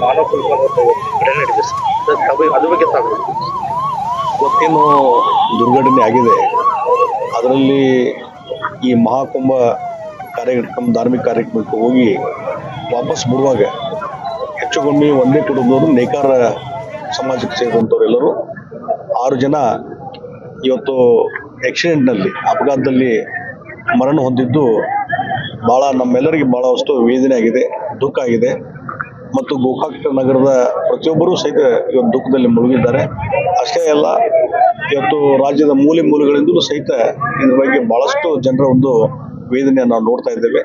ಮಾನವ ಕುಲಕರ್ಣಿ ಘಟನೆ ನಡೆದಿದೆ ಸರ್. ಅದ್ರ ಬಗ್ಗೆ ತಾವು ಇವತ್ತೇನು ದುರ್ಘಟನೆ ಆಗಿದೆ ಅದರಲ್ಲಿ ಈ ಮಹಾಕುಂಭ ಕಾರ್ಯಕ್ರಮ ಧಾರ್ಮಿಕ ಕಾರ್ಯಕ್ರಮಕ್ಕೆ ಹೋಗಿ ವಾಪಸ್ ಬರುವಾಗ ಹೆಚ್ಚು ಕಮ್ಮಿ ಒಂದೇ ಕುಟುಂಬದವರು ನೇಕಾರ ಸಮಾಜಕ್ಕೆ ಸೇರಿದಂಥವರೆಲ್ಲರೂ 6 ಜನ ಇವತ್ತು ಆಕ್ಸಿಡೆಂಟ್ನಲ್ಲಿ ಅಪಘಾತದಲ್ಲಿ ಮರಣ ಹೊಂದಿದ್ದು ಭಾಳ ನಮ್ಮೆಲ್ಲರಿಗೆ ಭಾಳಷ್ಟು ವೇದನೆ ಆಗಿದೆ, ದುಃಖ ಆಗಿದೆ. ಮತ್ತು ಗೋಕಾಕ್ ನಗರದ ಪ್ರತಿಯೊಬ್ಬರೂ ಸಹಿತ ಇವತ್ತು ದುಃಖದಲ್ಲಿ ಮುಳುಗಿದ್ದಾರೆ. ಅಷ್ಟೇ ಅಲ್ಲ, ಇವತ್ತು ರಾಜ್ಯದ ಮೂಲೆ ಮೂಲೆಗಳಿಂದಲೂ ಸಹಿತ ಇದ್ರ ಬಗ್ಗೆ ಬಹಳಷ್ಟು ಜನರ ಒಂದು ವೇದನೆಯನ್ನು ನಾವು ನೋಡ್ತಾ ಇದ್ದೇವೆ.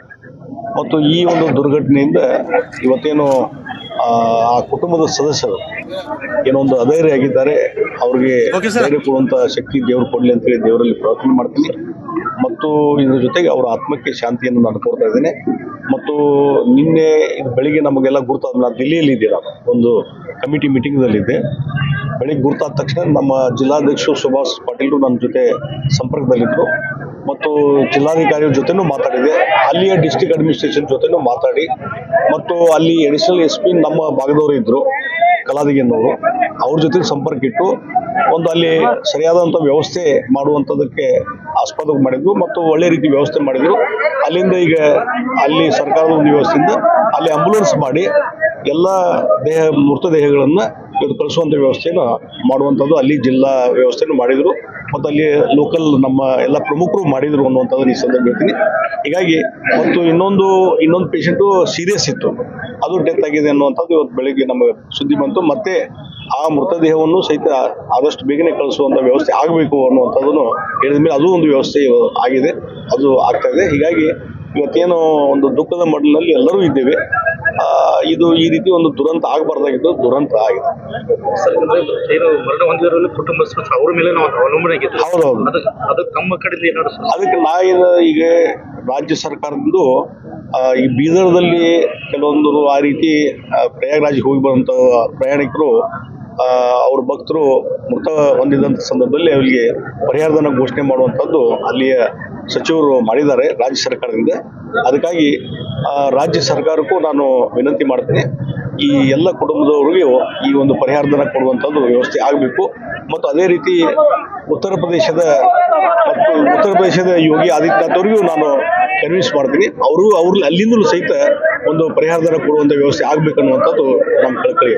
ಮತ್ತು ಈ ಒಂದು ದುರ್ಘಟನೆಯಿಂದ ಇವತ್ತೇನು ಆ ಕುಟುಂಬದ ಸದಸ್ಯರು ಏನೊಂದು ಅಧೈರ್ಯ ಆಗಿದ್ದಾರೆ, ಅವ್ರಿಗೆ ಧೈರ್ಯ ಕೊಡುವಂತ ಶಕ್ತಿ ದೇವರು ಕೊಡ್ಲಿ ಅಂತೇಳಿ ದೇವರಲ್ಲಿ ಪ್ರಾರ್ಥನೆ ಮಾಡ್ತೀನಿ. ಮತ್ತು ಇದ್ರ ಜೊತೆಗೆ ಅವರ ಆತ್ಮಕ್ಕೆ ಶಾಂತಿಯನ್ನು ನಾನು ಕೋರ್ತಾ ಇದ್ದೇನೆ. ಮತ್ತು ನಿನ್ನೆ ಬೆಳಿಗ್ಗೆ ನಮಗೆಲ್ಲ ಗುರ್ತಾದ, ನಾನು ದಿಲ್ಲಿಯಲ್ಲಿ ಇದ್ದೆ, ನಾನು ಒಂದು ಕಮಿಟಿ ಮೀಟಿಂಗ್ದಲ್ಲಿದ್ದೆ. ಬೆಳಿಗ್ಗೆ ಗುರ್ತಾದ ತಕ್ಷಣ ನಮ್ಮ ಜಿಲ್ಲಾಧ್ಯಕ್ಷರು ಸುಭಾಷ್ ಪಾಟೀಲ್ರು ನನ್ನ ಜೊತೆ ಸಂಪರ್ಕದಲ್ಲಿದ್ದರು. ಮತ್ತು ಜಿಲ್ಲಾಧಿಕಾರಿಗಳ ಜೊತೆನೂ ಮಾತಾಡಿದೆ, ಅಲ್ಲಿಯ ಡಿಸ್ಟ್ರಿಕ್ಟ್ ಅಡ್ಮಿನಿಸ್ಟ್ರೇಷನ್ ಜೊತೆನೂ ಮಾತಾಡಿ, ಮತ್ತು ಅಲ್ಲಿ ಅಡಿಷನಲ್ SP ನಮ್ಮ ಭಾಗದವರು ಇದ್ದರು, ಕಲಾದಿಗೆನ್ನವರು, ಅವ್ರ ಜೊತೆ ಸಂಪರ್ಕ ಇಟ್ಟು ಒಂದು ಅಲ್ಲಿ ಸರಿಯಾದಂಥ ವ್ಯವಸ್ಥೆ ಮಾಡುವಂಥದ್ದಕ್ಕೆ ಆಸ್ಪದ ಮಾಡಿದ್ರು ಮತ್ತು ಒಳ್ಳೆ ರೀತಿ ವ್ಯವಸ್ಥೆ ಮಾಡಿದ್ರು. ಅಲ್ಲಿಂದ ಈಗ ಅಲ್ಲಿ ಸರ್ಕಾರದ ಒಂದು ವ್ಯವಸ್ಥೆಯಿಂದ ಅಲ್ಲಿ ಆಂಬುಲೆನ್ಸ್ ಮಾಡಿ ಎಲ್ಲ ಮೃತದೇಹಗಳನ್ನು ಇವತ್ತು ಕಳಿಸುವಂಥ ವ್ಯವಸ್ಥೆಯನ್ನು ಮಾಡುವಂಥದ್ದು ಅಲ್ಲಿ ಜಿಲ್ಲಾ ವ್ಯವಸ್ಥೆಯನ್ನು ಮಾಡಿದರು. ಮತ್ತು ಅಲ್ಲಿ ಲೋಕಲ್ ನಮ್ಮ ಎಲ್ಲ ಪ್ರಮುಖರು ಮಾಡಿದರು ಅನ್ನುವಂಥದ್ದು ಈ ಸಂದರ್ಭ ಹೇಳ್ತೀನಿ. ಹೀಗಾಗಿ ಮತ್ತು ಇನ್ನೊಂದು ಪೇಷಂಟು ಸೀರಿಯಸ್ ಇತ್ತು, ಅದು ಡೆತ್ ಆಗಿದೆ ಅನ್ನುವಂಥದ್ದು ಇವತ್ತು ಬೆಳಿಗ್ಗೆ ನಮಗೆ ಸುದ್ದಿ ಬಂತು. ಮತ್ತೆ ಆ ಮೃತದೇಹವನ್ನು ಸಹಿತ ಆದಷ್ಟು ಬೇಗನೆ ಕಳಿಸುವಂಥ ವ್ಯವಸ್ಥೆ ಆಗಬೇಕು ಅನ್ನುವಂಥದ್ದನ್ನು ಹೇಳಿದ ಮೇಲೆ ಅದು ಒಂದು ವ್ಯವಸ್ಥೆ ಆಗಿದೆ, ಅದು ಆಗ್ತಾ ಇದೆ. ಹೀಗಾಗಿ ಇವತ್ತೇನು ಒಂದು ದುಃಖದ ಮಡಲಿನಲ್ಲಿ ಎಲ್ಲರೂ ಇದ್ದೇವೆ. ಇದು ಈ ರೀತಿ ಒಂದು ದುರಂತ ಆಗಬಾರ್ದಾಗಿದ್ದು ದುರಂತ ಆಗಿದೆ. ಏನು ಮರಣ ಹೊಂದಿರೋರು ಕುಟುಂಬಸ್ಥರು ಅವ್ರ ಮೇಲೆ ನಾವು ಅವಲಂಬನೆ ಆಗಿತ್ತು. ಹೌದೌದು, ಅದಕ್ಕೆ ನಮ್ಮ ಕಡೆಯಿಂದ ಏನಾದ್ರು ಅದಕ್ಕೆ ಈಗ ರಾಜ್ಯ ಸರ್ಕಾರದಿಂದ ಈ ಬೀದರ್ದಲ್ಲಿ ಕೆಲವೊಂದು ಆ ರೀತಿ ಪ್ರಯಾಗ್ರಾಜ್ಗೆ ಹೋಗಿ ಬರುವಂಥ ಪ್ರಯಾಣಿಕರು ಅವ್ರ ಭಕ್ತರು ಮೃತ ಹೊಂದಿದಂಥ ಸಂದರ್ಭದಲ್ಲಿ ಅವರಿಗೆ ಪರಿಹಾರಧನ ಘೋಷಣೆ ಮಾಡುವಂಥದ್ದು ಅಲ್ಲಿಯ ಸಚಿವರು ಮಾಡಿದ್ದಾರೆ ರಾಜ್ಯ ಸರ್ಕಾರದಿಂದ. ಅದಕ್ಕಾಗಿ ರಾಜ್ಯ ಸರ್ಕಾರಕ್ಕೂ ನಾನು ವಿನಂತಿ ಮಾಡ್ತೇನೆ, ಈ ಎಲ್ಲ ಕುಟುಂಬದವರಿಗೆ ಈ ಒಂದು ಪರಿಹಾರಧನ ಕೊಡುವಂಥದ್ದು ವ್ಯವಸ್ಥೆ ಆಗಬೇಕು. ಮತ್ತು ಅದೇ ರೀತಿ ಉತ್ತರ ಪ್ರದೇಶದ ಯೋಗಿ ಆದಿತ್ಯನಾಥ್ ಅವರಿಗೂ ನಾನು ಕನ್ವಿನ್ಸ್ ಮಾಡ್ತೀನಿ, ಅವರು ಅಲ್ಲಿಂದಲೂ ಸಹಿತ ಒಂದು ಪರಿಹಾರಧನ ಕೊಡುವಂಥ ವ್ಯವಸ್ಥೆ ಆಗಬೇಕನ್ನುವಂಥದ್ದು ನಮ್ಮ ಕಳಕಳಿ.